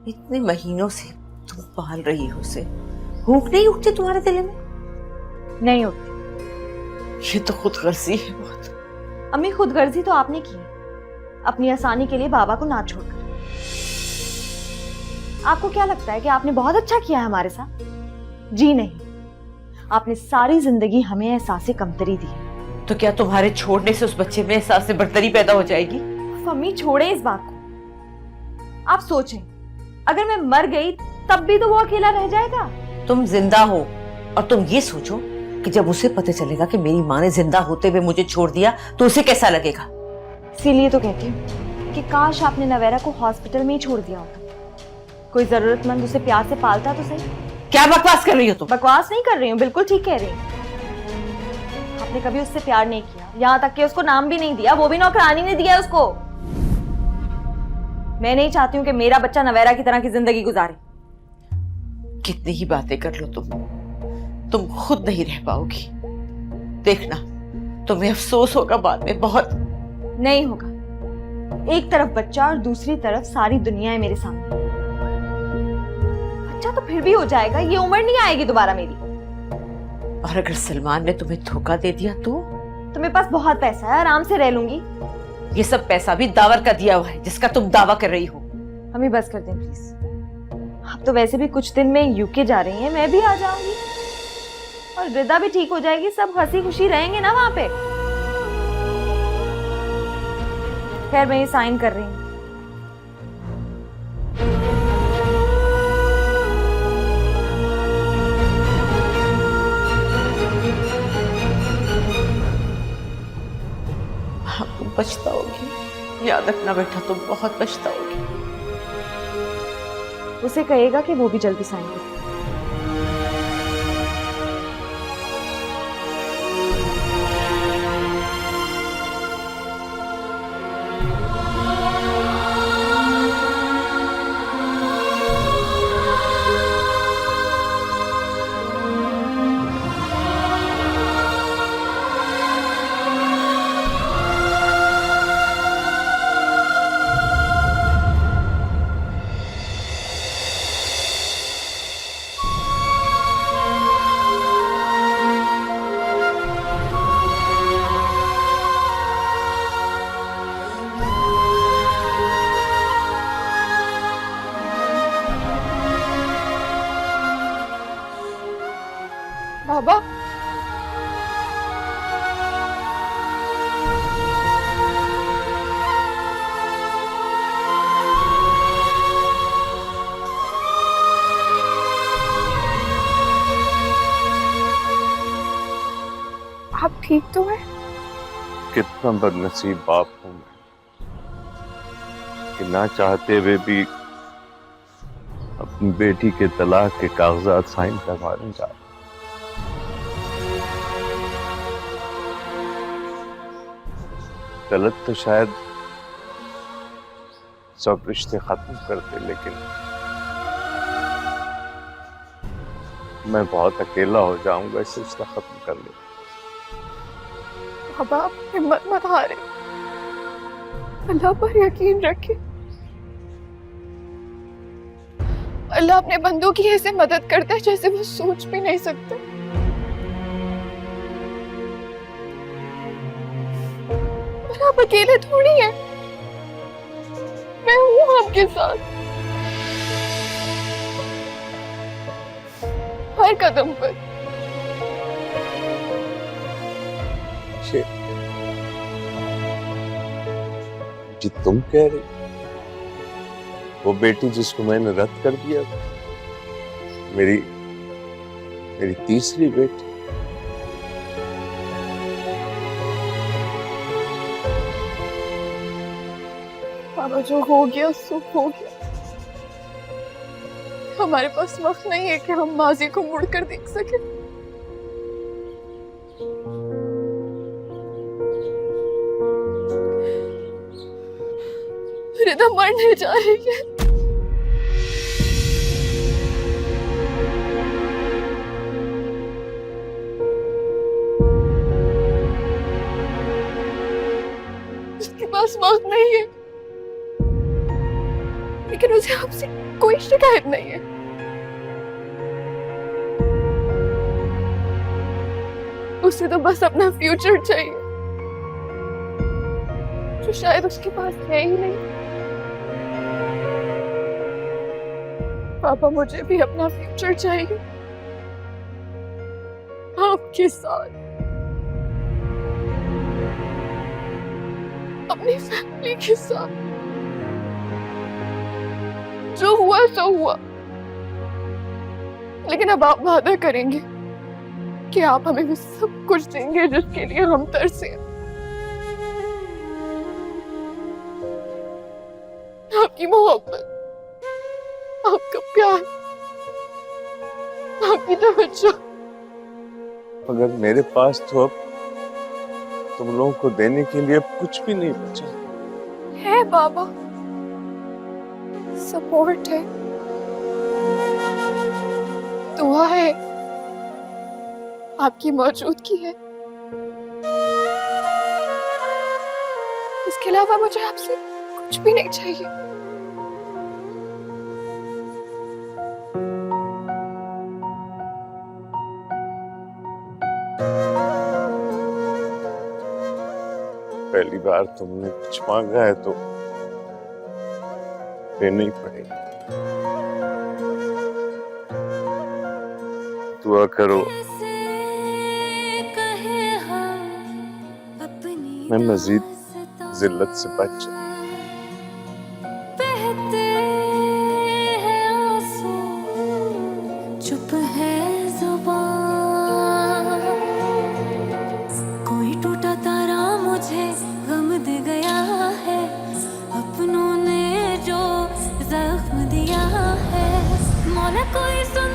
इतने महीनों से तुम पाल रही हो उसे, भूख नहीं उठती तुम्हारे दिल में? नहीं उठती। ये तो खुदगर्जी है बहुत। अम्मी खुदगर्जी तो आपने की है, अपनी आसानी के लिए बाबा को ना छोड़कर। आपको क्या लगता है कि आपने बहुत अच्छा किया है हमारे साथ? जी नहीं, आपने सारी जिंदगी हमें एहसास कमतरी दी है। तो क्या तुम्हारे छोड़ने से उस बच्चे में एहसास बर्तरी पैदा हो जाएगी? अम्मी छोड़े इस बात को। आप सोचें, अगर मैं मर गई तब भी तो वो अकेला रह जाएगा। तुम जिंदा हो और तुम ये सोचो कि जब उसे पता चलेगा कि मेरी माँ ने जिंदा होते हुए मुझे छोड़ दिया तो उसे कैसा लगेगा। इसीलिए तो कहती हूँ कि काश आपने नवेरा को हॉस्पिटल में ही छोड़ दिया होता। कोई जरूरतमंद उसे प्यार से पालता तो सही। क्या बकवास कर रही हो तुम? बकवास नहीं कर रही हूँ, बिल्कुल ठीक कह रही हूँ। आपने कभी उससे प्यार नहीं किया, यहाँ तक कि उसको नाम भी नहीं दिया, वो भी नौकरानी ने दिया उसको। मैं नहीं चाहती हूँ कि मेरा बच्चा नवेरा की तरह की जिंदगी गुजारे। कितनी ही बातें कर लो तुम खुद नहीं रह पाओगी। देखना, तुम्हें अफसोस होगा बाद में बहुत। नहीं होगा। एक तरफ बच्चा और दूसरी तरफ सारी दुनिया है मेरे सामने। बच्चा तो फिर भी हो जाएगा, ये उम्र नहीं आएगी दोबारा मेरी। और अगर सलमान ने तुम्हें धोखा दे दिया तो? तुम्हें पास बहुत पैसा है, आराम से रह लूंगी। ये सब पैसा भी दावर का दिया हुआ है जिसका तुम दावा कर रही हो। हमें बस कर दें प्लीज। आप तो वैसे भी कुछ दिन में यूके जा रही हैं, मैं भी आ जाऊंगी और रिदा भी ठीक हो जाएगी। सब हंसी खुशी रहेंगे ना वहां पे। खैर मैं ये साइन कर रही हूँ। हाँ, तुम पछताओगी। याद रखना बेटा, तुम बहुत पछताओगी। उसे कहेगा कि वो भी जल्दी साइन करे। बाबा, आप ठीक तो हैं? कितना बदनसीब बाप हूं मैं कि ना चाहते हुए भी अपनी बेटी के तलाक के कागजात साइन करवाने जा रहा। गलत तो शायद सब रिश्ते खत्म करते, लेकिन मैं बहुत अकेला हो जाऊंगा इस रिश्ता खत्म कर ले। बाबा, आप हिम्मत मत हारे, अल्लाह पर यकीन रखें। अल्लाह अपने बंदों की ऐसे मदद करता है जैसे वो सोच भी नहीं सकते। पर आप अकेले थोड़ी हैं, मैं हूं आपके साथ हर कदम पर। जी तुम कह रही वो बेटी जिसको मैंने रद्द कर दिया, मेरी तीसरी बेटी। बाबा, जो हो गया सो हो गया। हमारे पास वक्त नहीं है कि हम माजी को मुड़कर देख सके। रिदा मरने जा रही है। उसके पास वक्त नहीं है। लेकिन उसे आपसे कोई शिकायत नहीं है। उसे तो बस अपना फ्यूचर चाहिए, जो शायद उसके पास है ही नहीं। पापा, मुझे भी अपना फ्यूचर चाहिए आपके साथ, अपनी फैमिली के साथ। जो हुआ सो हुआ, लेकिन अब आप वादा करेंगे कि आप हमें वो सब कुछ देंगे जिसके लिए हम तरसे हैं। आपकी मोहब्बत, आपका प्यार, आपकी तवज्जो। मगर मेरे पास तो अब तुम लोगों को देने के लिए कुछ भी नहीं बचा है बाबा, सपोर्ट है, दुआ है, आपकी मौजूदगी है। इसके अलावा मुझे आपसे कुछ भी नहीं चाहिए। पहली बार तुमने कुछ मांगा है तो देना ही पड़ेगा। दुआ करो मैं मजीद जिल्लत से बच जाऊं। चुप है ज़ुबान, कोई टूटा तारा मुझे गम दे गया है, अपनों ने जो जख्म दिया है। मौला कोई सुन